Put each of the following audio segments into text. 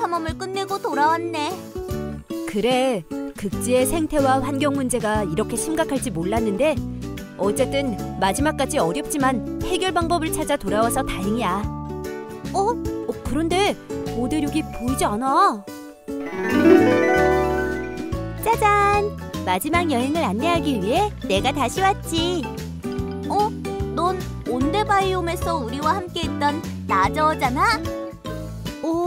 탐험을 끝내고 돌아왔네. 그래, 극지의 생태와 환경 문제가 이렇게 심각할지 몰랐는데 어쨌든 마지막까지 어렵지만 해결 방법을 찾아 돌아와서 다행이야. 그런데 보대륙이 보이지 않아. 짜잔! 마지막 여행을 안내하기 위해 내가 다시 왔지. 넌 온대바이옴에서 우리와 함께했던 나저잖아? 오,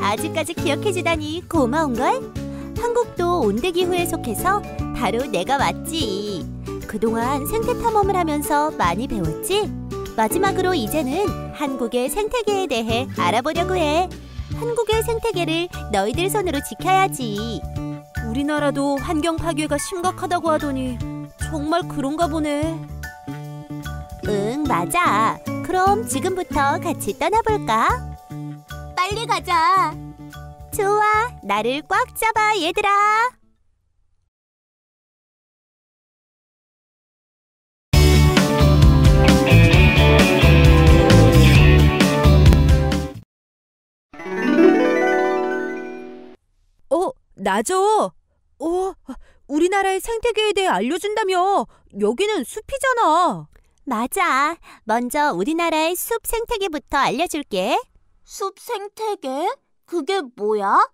아직까지 기억해주다니 고마운걸? 한국도 온대기후에 속해서 바로 내가 왔지. 그동안 생태 탐험을 하면서 많이 배웠지? 마지막으로 이제는 한국의 생태계에 대해 알아보려고 해. 한국의 생태계를 너희들 손으로 지켜야지. 우리나라도 환경 파괴가 심각하다고 하더니 정말 그런가 보네. 응, 맞아. 그럼 지금부터 같이 떠나볼까? 빨리 가자. 좋아, 나를 꽉 잡아, 얘들아. 나죠? 우리나라의 생태계에 대해 알려준다며. 여기는 숲이잖아. 맞아. 먼저 우리나라의 숲 생태계부터 알려줄게. 숲 생태계? 그게 뭐야?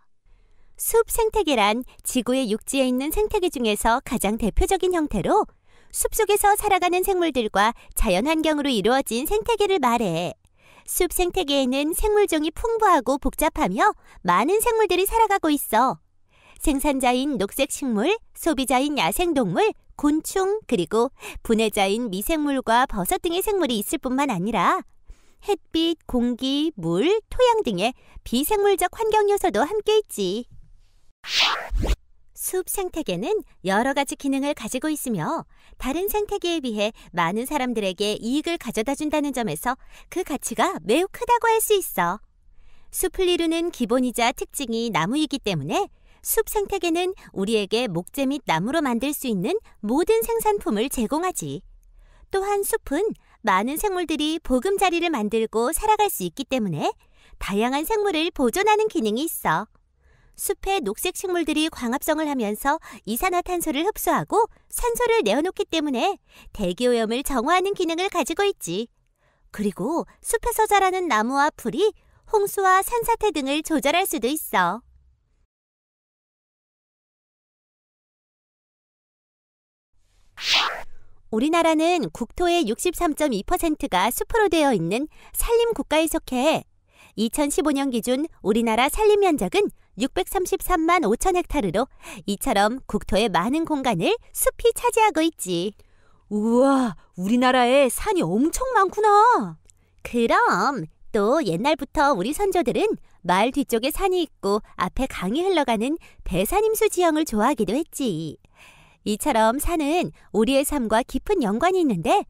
숲 생태계란 지구의 육지에 있는 생태계 중에서 가장 대표적인 형태로 숲속에서 살아가는 생물들과 자연환경으로 이루어진 생태계를 말해. 숲 생태계에는 생물종이 풍부하고 복잡하며 많은 생물들이 살아가고 있어. 생산자인 녹색 식물, 소비자인 야생동물, 곤충, 그리고 분해자인 미생물과 버섯 등의 생물이 있을 뿐만 아니라 햇빛, 공기, 물, 토양 등의 비생물적 환경 요소도 함께 있지. 숲 생태계는 여러 가지 기능을 가지고 있으며 다른 생태계에 비해 많은 사람들에게 이익을 가져다 준다는 점에서 그 가치가 매우 크다고 할 수 있어. 숲을 이루는 기본이자 특징이 나무이기 때문에 숲 생태계는 우리에게 목재 및 나무로 만들 수 있는 모든 생산품을 제공하지. 또한 숲은 많은 생물들이 보금자리를 만들고 살아갈 수 있기 때문에 다양한 생물을 보존하는 기능이 있어. 숲의 녹색 식물들이 광합성을 하면서 이산화탄소를 흡수하고 산소를 내어놓기 때문에 대기오염을 정화하는 기능을 가지고 있지. 그리고 숲에서 자라는 나무와 풀이 홍수와 산사태 등을 조절할 수도 있어. 우리나라는 국토의 63.2%가 숲으로 되어 있는 산림국가에 속해 2015년 기준 우리나라 산림 면적은 633만 5천 헥타르로 이처럼 국토의 많은 공간을 숲이 차지하고 있지. 우와, 우리나라에 산이 엄청 많구나. 그럼 또 옛날부터 우리 선조들은 마을 뒤쪽에 산이 있고 앞에 강이 흘러가는 대산임수 지형을 좋아하기도 했지. 이처럼 산은 우리의 삶과 깊은 연관이 있는데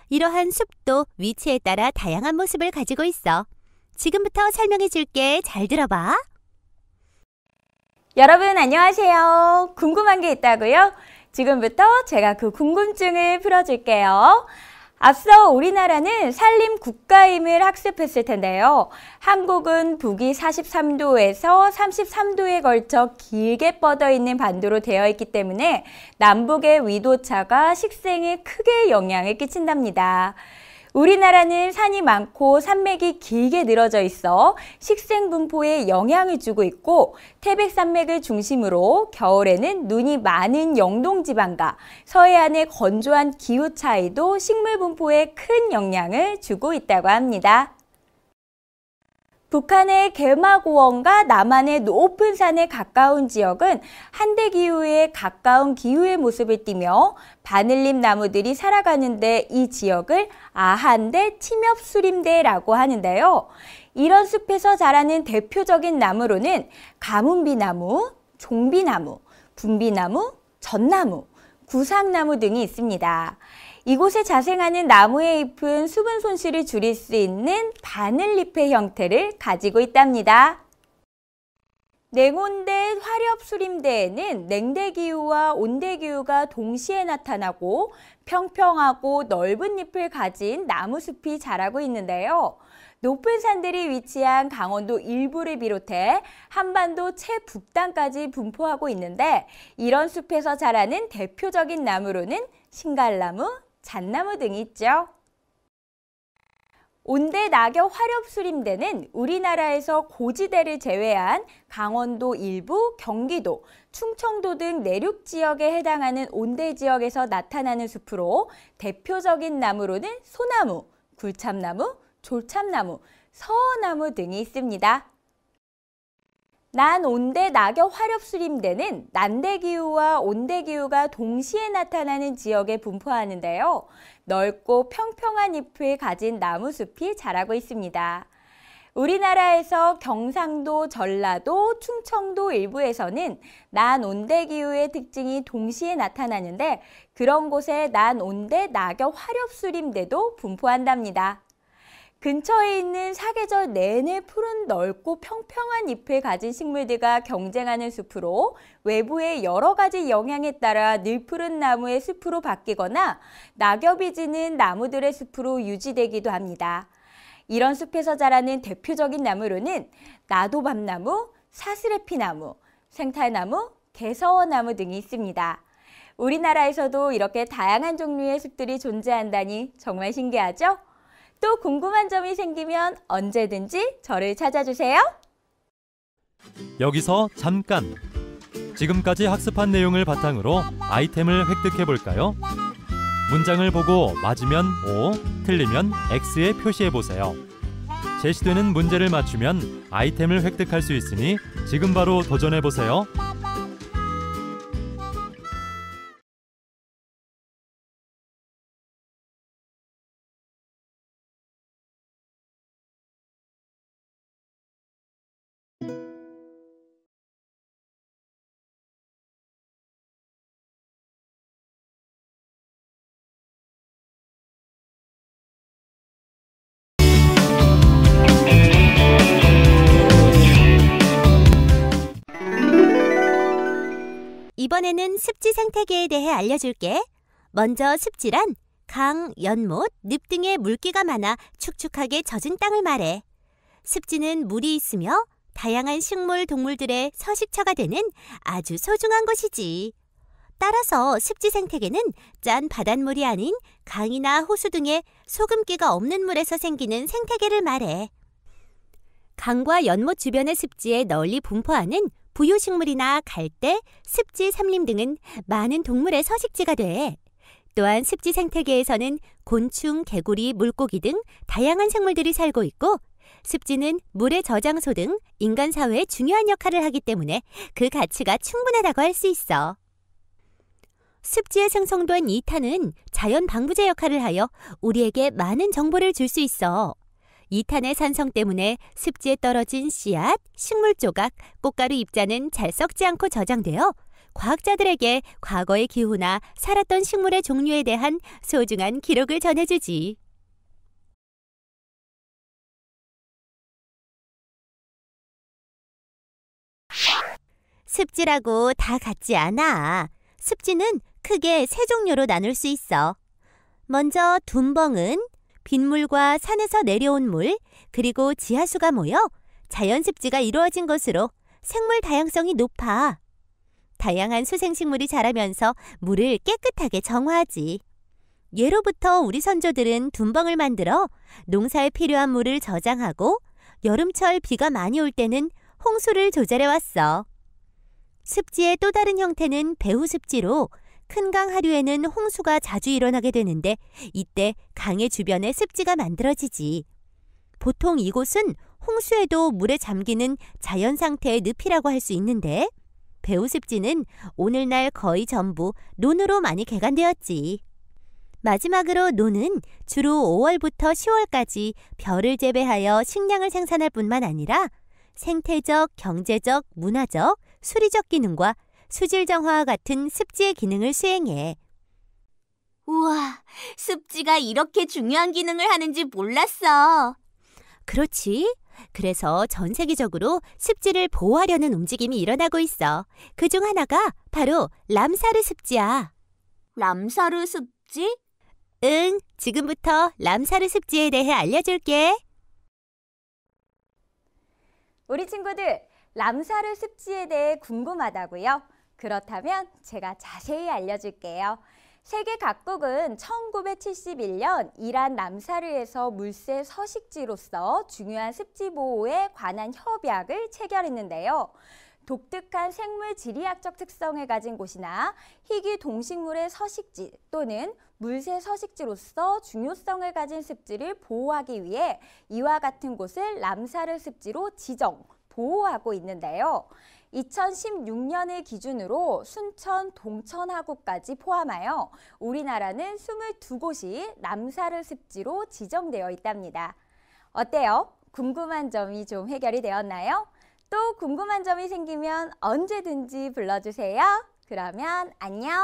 이러한 숲도 위치에 따라 다양한 모습을 가지고 있어. 지금부터 설명해 줄게. 잘 들어봐. 여러분 안녕하세요. 궁금한 게 있다고요? 지금부터 제가 그 궁금증을 풀어줄게요. 앞서 우리나라는 산림 국가임을 학습했을 텐데요. 한국은 북위 43도에서 33도에 걸쳐 길게 뻗어 있는 반도로 되어 있기 때문에 남북의 위도차가 식생에 크게 영향을 끼친답니다. 우리나라는 산이 많고 산맥이 길게 늘어져 있어 식생 분포에 영향을 주고 있고 태백산맥을 중심으로 겨울에는 눈이 많은 영동지방과 서해안의 건조한 기후 차이도 식물 분포에 큰 영향을 주고 있다고 합니다. 북한의 개마고원과 남한의 높은 산에 가까운 지역은 한대기후에 가까운 기후의 모습을 띠며 바늘잎 나무들이 살아가는데 이 지역을 아한대 침엽수림대라고 하는데요. 이런 숲에서 자라는 대표적인 나무로는 가문비나무, 종비나무, 분비나무, 전나무, 구상나무 등이 있습니다. 이곳에 자생하는 나무의 잎은 수분 손실을 줄일 수 있는 바늘잎의 형태를 가지고 있답니다. 냉온대 화렵수림대에는 냉대기후와 온대기후가 동시에 나타나고 평평하고 넓은 잎을 가진 나무숲이 자라고 있는데요. 높은 산들이 위치한 강원도 일부를 비롯해 한반도 최북단까지 분포하고 있는데 이런 숲에서 자라는 대표적인 나무로는 신갈나무, 잣나무 등이 있죠. 온대 낙엽 화렵수림대는 우리나라에서 고지대를 제외한 강원도 일부, 경기도, 충청도 등 내륙 지역에 해당하는 온대 지역에서 나타나는 숲으로 대표적인 나무로는 소나무, 굴참나무, 졸참나무, 서어나무 등이 있습니다. 난온대 낙엽 화렵수림대는 난대기후와 온대기후가 동시에 나타나는 지역에 분포하는데요. 넓고 평평한 잎을 가진 나무숲이 자라고 있습니다. 우리나라에서 경상도, 전라도, 충청도 일부에서는 난온대기후의 특징이 동시에 나타나는데 그런 곳에 난온대 낙엽 화렵수림대도 분포한답니다. 근처에 있는 사계절 내내 푸른 넓고 평평한 잎을 가진 식물들과 경쟁하는 숲으로 외부의 여러 가지 영향에 따라 늘 푸른 나무의 숲으로 바뀌거나 낙엽이 지는 나무들의 숲으로 유지되기도 합니다. 이런 숲에서 자라는 대표적인 나무로는 나도밤나무, 사스레피나무, 생탈나무, 개서어나무 등이 있습니다. 우리나라에서도 이렇게 다양한 종류의 숲들이 존재한다니 정말 신기하죠? 또 궁금한 점이 생기면 언제든지 저를 찾아주세요. 여기서 잠깐! 지금까지 학습한 내용을 바탕으로 아이템을 획득해 볼까요? 문장을 보고 맞으면 O, 틀리면 X에 표시해 보세요. 제시되는 문제를 맞추면 아이템을 획득할 수 있으니 지금 바로 도전해 보세요. 이번에는 습지 생태계에 대해 알려줄게. 먼저 습지란 강, 연못, 늪 등의 물기가 많아 축축하게 젖은 땅을 말해. 습지는 물이 있으며 다양한 식물, 동물들의 서식처가 되는 아주 소중한 곳이지. 따라서 습지 생태계는 짠 바닷물이 아닌 강이나 호수 등의 소금기가 없는 물에서 생기는 생태계를 말해. 강과 연못 주변의 습지에 널리 분포하는 부유식물이나 갈대, 습지, 삼림 등은 많은 동물의 서식지가 돼. 또한 습지 생태계에서는 곤충, 개구리, 물고기 등 다양한 생물들이 살고 있고 습지는 물의 저장소 등 인간 사회에 중요한 역할을 하기 때문에 그 가치가 충분하다고 할 수 있어. 습지에 생성된 이탄은 자연 방부제 역할을 하여 우리에게 많은 정보를 줄 수 있어. 이탄의 산성 때문에 습지에 떨어진 씨앗, 식물 조각, 꽃가루 입자는 잘 썩지 않고 저장되어 과학자들에게 과거의 기후나 살았던 식물의 종류에 대한 소중한 기록을 전해주지. 습지라고 다 같지 않아. 습지는 크게 세 종류로 나눌 수 있어. 먼저 둔벙은 빗물과 산에서 내려온 물, 그리고 지하수가 모여 자연습지가 이루어진 것으로 생물 다양성이 높아. 다양한 수생식물이 자라면서 물을 깨끗하게 정화하지. 예로부터 우리 선조들은 둔벙을 만들어 농사에 필요한 물을 저장하고 여름철 비가 많이 올 때는 홍수를 조절해왔어. 습지의 또 다른 형태는 배후습지로 큰 강 하류에는 홍수가 자주 일어나게 되는데 이때 강의 주변에 습지가 만들어지지. 보통 이곳은 홍수에도 물에 잠기는 자연 상태의 늪이라고 할 수 있는데 배후습지는 오늘날 거의 전부 논으로 많이 개간되었지. 마지막으로 논은 주로 5월부터 10월까지 벼를 재배하여 식량을 생산할 뿐만 아니라 생태적, 경제적, 문화적, 수리적 기능과 수질 정화와 같은 습지의 기능을 수행해. 우와, 습지가 이렇게 중요한 기능을 하는지 몰랐어. 그렇지. 그래서 전 세계적으로 습지를 보호하려는 움직임이 일어나고 있어. 그중 하나가 바로 람사르 습지야. 람사르 습지? 응, 지금부터 람사르 습지에 대해 알려줄게. 우리 친구들, 람사르 습지에 대해 궁금하다고요? 그렇다면 제가 자세히 알려줄게요. 세계 각국은 1971년 이란 람사르에서 물새 서식지로서 중요한 습지 보호에 관한 협약을 체결했는데요. 독특한 생물 지리학적 특성을 가진 곳이나 희귀 동식물의 서식지 또는 물새 서식지로서 중요성을 가진 습지를 보호하기 위해 이와 같은 곳을 람사르 습지로 지정, 보호하고 있는데요. 2016년을 기준으로 순천, 동천하구까지 포함하여 우리나라는 22곳이 람사르 습지로 지정되어 있답니다. 어때요? 궁금한 점이 좀 해결이 되었나요? 또 궁금한 점이 생기면 언제든지 불러주세요. 그러면 안녕!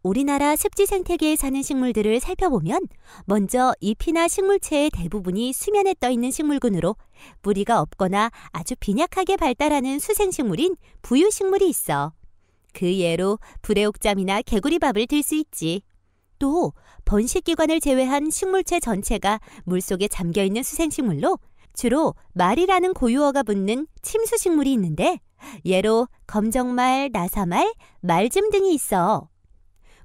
우리나라 습지 생태계에 사는 식물들을 살펴보면 먼저 잎이나 식물체의 대부분이 수면에 떠 있는 식물군으로 뿌리가 없거나 아주 빈약하게 발달하는 수생식물인 부유식물이 있어. 그 예로 불애옥잠이나 개구리밥을 들 수 있지. 또 번식기관을 제외한 식물체 전체가 물속에 잠겨있는 수생식물로 주로 말이라는 고유어가 붙는 침수식물이 있는데 예로 검정말, 나사말, 말즘 등이 있어.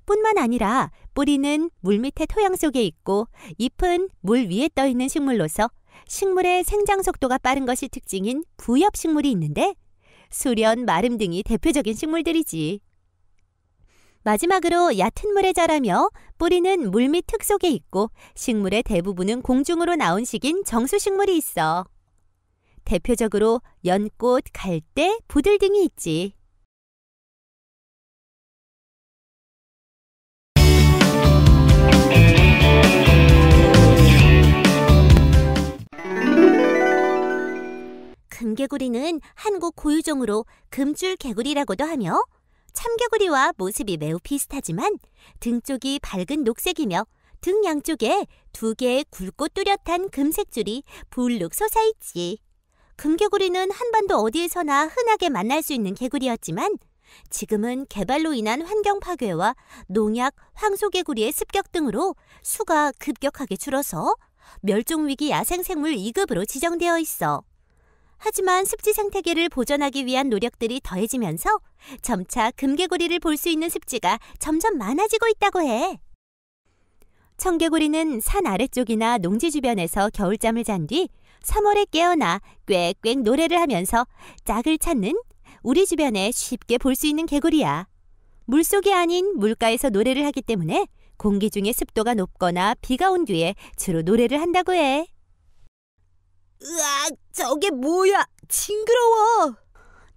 뿐만 아니라 뿌리는 물 밑에 토양 속에 있고 잎은 물 위에 떠 있는 식물로서 식물의 생장 속도가 빠른 것이 특징인 부엽식물이 있는데 수련, 마름 등이 대표적인 식물들이지. 마지막으로 얕은 물에 자라며 뿌리는 물밑 흙 속에 있고 식물의 대부분은 공중으로 나온 식인 정수식물이 있어. 대표적으로 연꽃, 갈대, 부들 등이 있지. 금개구리는 한국 고유종으로 금줄개구리라고도 하며 참개구리와 모습이 매우 비슷하지만 등 쪽이 밝은 녹색이며 등 양쪽에 2개의 굵고 뚜렷한 금색 줄이 불룩 솟아있지. 금개구리는 한반도 어디에서나 흔하게 만날 수 있는 개구리였지만 지금은 개발로 인한 환경 파괴와 농약, 황소개구리의 습격 등으로 수가 급격하게 줄어서 멸종위기 야생생물 2급으로 지정되어 있어. 하지만 습지 생태계를 보존하기 위한 노력들이 더해지면서 점차 금개구리를 볼 수 있는 습지가 점점 많아지고 있다고 해. 청개구리는 산 아래쪽이나 농지 주변에서 겨울잠을 잔 뒤 3월에 깨어나 꽥꽥 노래를 하면서 짝을 찾는 우리 주변에 쉽게 볼 수 있는 개구리야. 물속이 아닌 물가에서 노래를 하기 때문에 공기 중에 습도가 높거나 비가 온 뒤에 주로 노래를 한다고 해. 으악, 저게 뭐야? 징그러워.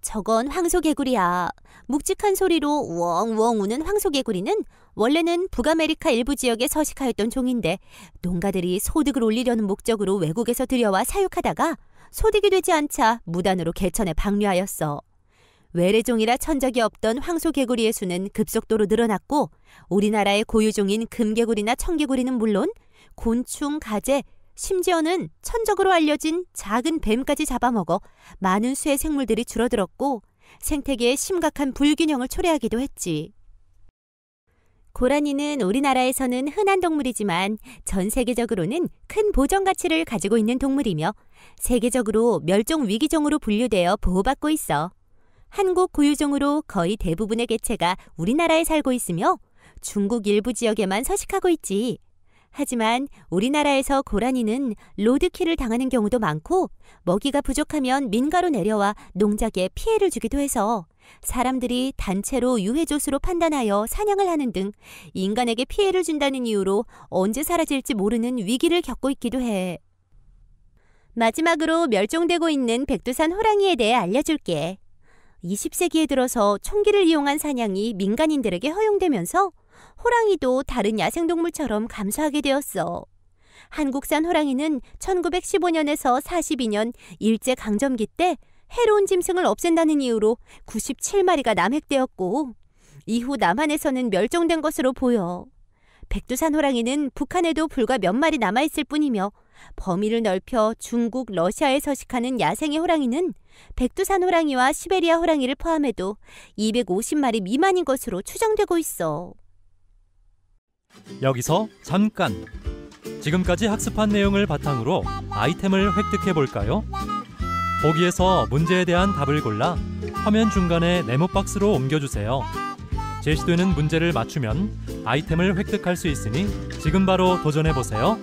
저건 황소개구리야. 묵직한 소리로 우엉우엉 우는 황소개구리는 원래는 북아메리카 일부 지역에 서식하였던 종인데 농가들이 소득을 올리려는 목적으로 외국에서 들여와 사육하다가 소득이 되지 않자 무단으로 개천에 방류하였어. 외래종이라 천적이 없던 황소개구리의 수는 급속도로 늘어났고 우리나라의 고유종인 금개구리나 청개구리는 물론 곤충, 가재, 심지어는 천적으로 알려진 작은 뱀까지 잡아먹어 많은 수의 생물들이 줄어들었고 생태계에 심각한 불균형을 초래하기도 했지. 고라니는 우리나라에서는 흔한 동물이지만 전 세계적으로는 큰 보전 가치를 가지고 있는 동물이며 세계적으로 멸종 위기종으로 분류되어 보호받고 있어. 한국 고유종으로 거의 대부분의 개체가 우리나라에 살고 있으며 중국 일부 지역에만 서식하고 있지. 하지만 우리나라에서 고라니는 로드킬을 당하는 경우도 많고 먹이가 부족하면 민가로 내려와 농작에 피해를 주기도 해서 사람들이 단체로 유해조수로 판단하여 사냥을 하는 등 인간에게 피해를 준다는 이유로 언제 사라질지 모르는 위기를 겪고 있기도 해. 마지막으로 멸종되고 있는 백두산 호랑이에 대해 알려줄게. 20세기에 들어서 총기를 이용한 사냥이 민간인들에게 허용되면서 호랑이도 다른 야생동물처럼 감소하게 되었어. 한국산 호랑이는 1915년에서 42년 일제강점기 때 해로운 짐승을 없앤다는 이유로 97마리가 남획되었고 이후 남한에서는 멸종된 것으로 보여. 백두산 호랑이는 북한에도 불과 몇 마리 남아있을 뿐이며 범위를 넓혀 중국, 러시아에 서식하는 야생의 호랑이는 백두산 호랑이와 시베리아 호랑이를 포함해도 250마리 미만인 것으로 추정되고 있어. 여기서 잠깐! 지금까지 학습한 내용을 바탕으로 아이템을 획득해 볼까요? 보기에서 문제에 대한 답을 골라 화면 중간에 네모 박스로 옮겨주세요. 제시되는 문제를 맞추면 아이템을 획득할 수 있으니 지금 바로 도전해 보세요.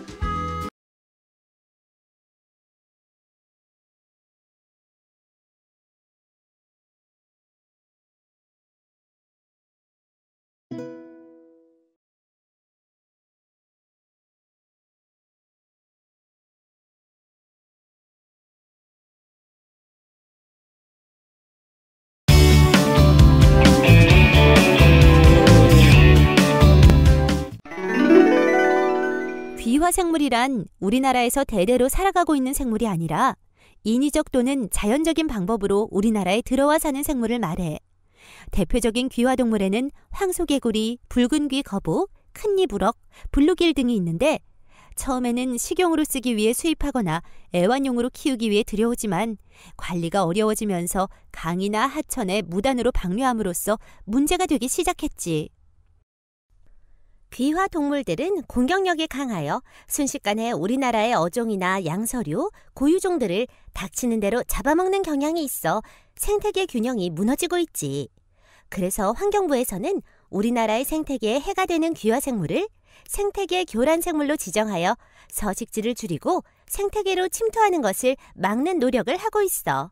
귀화 생물이란 우리나라에서 대대로 살아가고 있는 생물이 아니라 인위적 또는 자연적인 방법으로 우리나라에 들어와 사는 생물을 말해. 대표적인 귀화 동물에는 황소개구리, 붉은귀 거북, 큰잎 우럭, 블루길 등이 있는데 처음에는 식용으로 쓰기 위해 수입하거나 애완용으로 키우기 위해 들여오지만 관리가 어려워지면서 강이나 하천에 무단으로 방류함으로써 문제가 되기 시작했지. 귀화 동물들은 공격력이 강하여 순식간에 우리나라의 어종이나 양서류, 고유종들을 닥치는 대로 잡아먹는 경향이 있어 생태계 균형이 무너지고 있지. 그래서 환경부에서는 우리나라의 생태계에 해가 되는 귀화 생물을 생태계 교란 생물로 지정하여 서식지를 줄이고 생태계로 침투하는 것을 막는 노력을 하고 있어.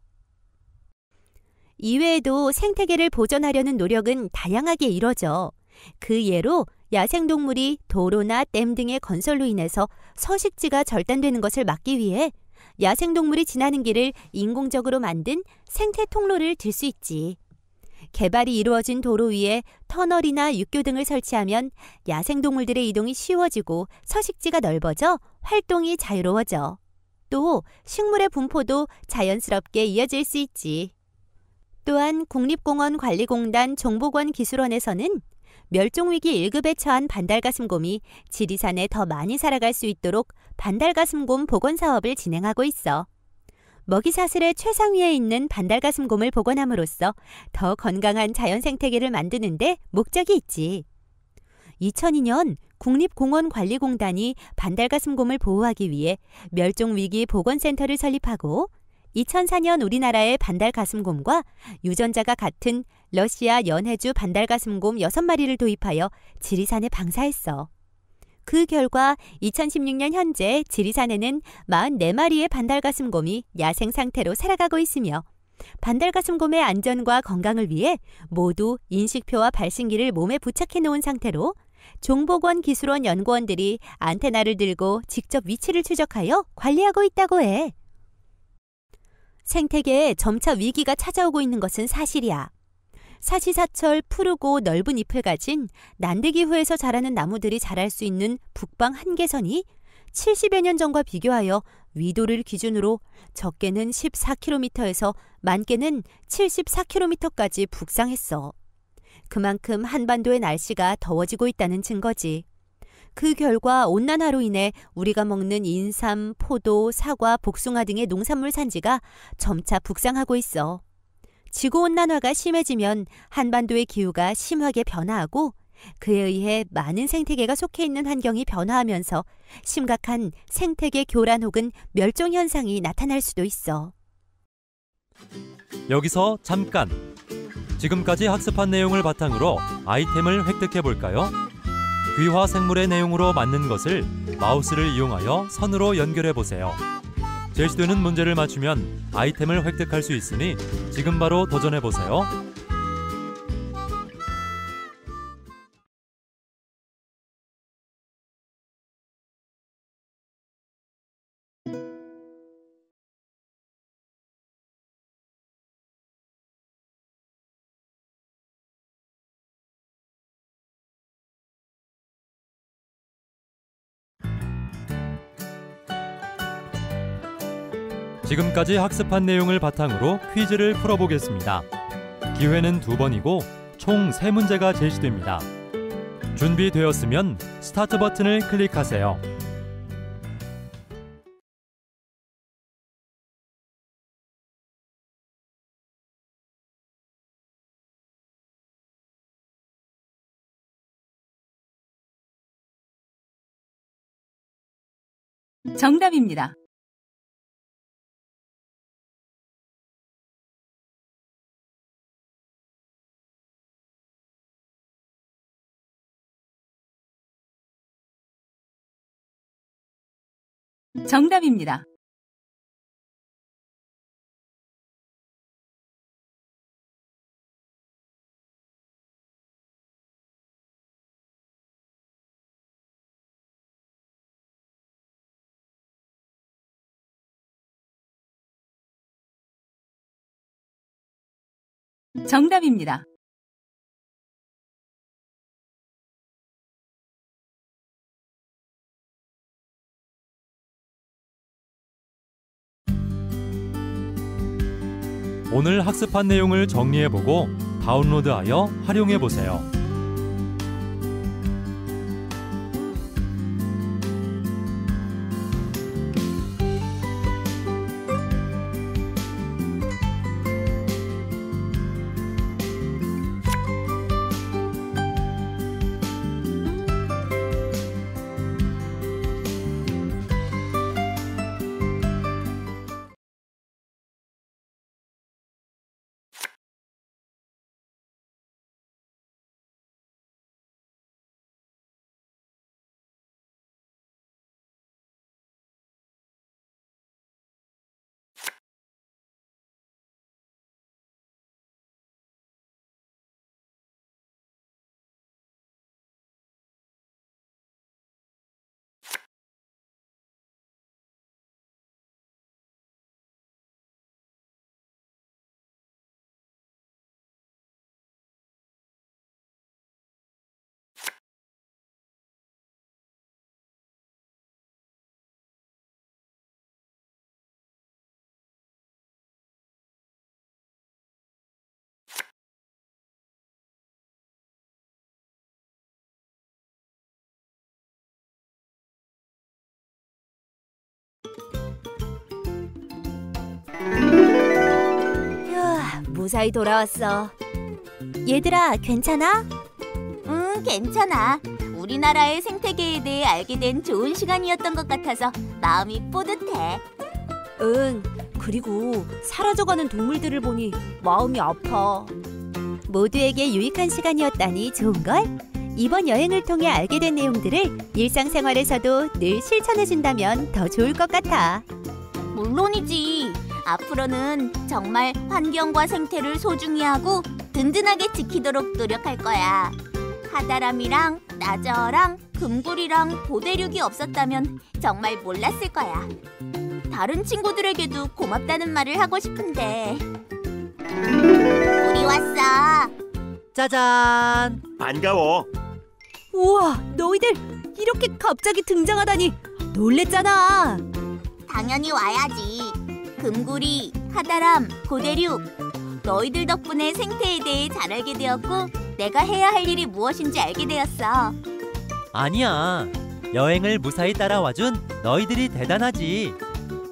이외에도 생태계를 보존하려는 노력은 다양하게 이뤄져. 그 예로 야생동물이 도로나 댐 등의 건설로 인해서 서식지가 절단되는 것을 막기 위해 야생동물이 지나는 길을 인공적으로 만든 생태 통로를 들 수 있지. 개발이 이루어진 도로 위에 터널이나 육교 등을 설치하면 야생동물들의 이동이 쉬워지고 서식지가 넓어져 활동이 자유로워져. 또 식물의 분포도 자연스럽게 이어질 수 있지. 또한 국립공원관리공단 종복원기술원에서는 멸종위기 1급에 처한 반달가슴곰이 지리산에 더 많이 살아갈 수 있도록 반달가슴곰 복원 사업을 진행하고 있어. 먹이사슬의 최상위에 있는 반달가슴곰을 복원함으로써 더 건강한 자연생태계를 만드는 데 목적이 있지. 2002년 국립공원관리공단이 반달가슴곰을 보호하기 위해 멸종위기 복원센터를 설립하고 2004년 우리나라의 반달가슴곰과 유전자가 같은 러시아 연해주 반달가슴곰 6마리를 도입하여 지리산에 방사했어. 그 결과 2016년 현재 지리산에는 44마리의 반달가슴곰이 야생 상태로 살아가고 있으며 반달가슴곰의 안전과 건강을 위해 모두 인식표와 발신기를 몸에 부착해 놓은 상태로 종복원 기술원 연구원들이 안테나를 들고 직접 위치를 추적하여 관리하고 있다고 해. 생태계에 점차 위기가 찾아오고 있는 것은 사실이야. 사시사철 푸르고 넓은 잎을 가진 난대기후에서 자라는 나무들이 자랄 수 있는 북방 한계선이 70여 년 전과 비교하여 위도를 기준으로 적게는 14km에서 많게는 74km까지 북상했어. 그만큼 한반도의 날씨가 더워지고 있다는 증거지. 그 결과 온난화로 인해 우리가 먹는 인삼, 포도, 사과, 복숭아 등의 농산물 산지가 점차 북상하고 있어. 지구온난화가 심해지면 한반도의 기후가 심하게 변화하고 그에 의해 많은 생태계가 속해 있는 환경이 변화하면서 심각한 생태계 교란 혹은 멸종 현상이 나타날 수도 있어. 여기서 잠깐! 지금까지 학습한 내용을 바탕으로 아이템을 획득해 볼까요? 귀화 생물의 내용으로 맞는 것을 마우스를 이용하여 선으로 연결해 보세요. 제시되는 문제를 맞추면 아이템을 획득할 수 있으니 지금 바로 도전해 보세요. 지금까지 학습한 내용을 바탕으로 퀴즈를 풀어보겠습니다. 기회는 2번이고 총 3문제가 제시됩니다. 준비되었으면 스타트 버튼을 클릭하세요. 정답입니다. 정답입니다. 정답입니다. 오늘 학습한 내용을 정리해보고 다운로드하여 활용해보세요. 휴, 무사히 돌아왔어. 얘들아, 괜찮아? 응, 괜찮아. 우리나라의 생태계에 대해 알게 된 좋은 시간이었던 것 같아서 마음이 뿌듯해. 응, 그리고 사라져가는 동물들을 보니 마음이 아파. 모두에게 유익한 시간이었다니 좋은걸? 이번 여행을 통해 알게 된 내용들을 일상생활에서도 늘 실천해준다면 더 좋을 것 같아. 물론이지. 앞으로는 정말 환경과 생태를 소중히 하고 든든하게 지키도록 노력할 거야. 하다람이랑 나저랑 금구리랑 고대륙이 없었다면 정말 몰랐을 거야. 다른 친구들에게도 고맙다는 말을 하고 싶은데. 우리 왔어. 짜잔! 반가워. 우와, 너희들 이렇게 갑자기 등장하다니 놀랬잖아. 당연히 와야지. 금구리, 하다람, 고대륙. 너희들 덕분에 생태에 대해 잘 알게 되었고 내가 해야 할 일이 무엇인지 알게 되었어. 아니야. 여행을 무사히 따라와준 너희들이 대단하지.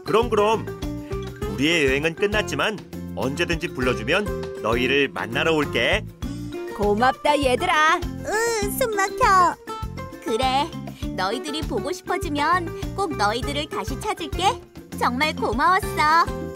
그럼. 우리의 여행은 끝났지만 언제든지 불러주면 너희를 만나러 올게. 고맙다, 얘들아. 숨 막혀. 그래, 너희들이 보고 싶어지면 꼭 너희들을 다시 찾을게. 정말 고마웠어.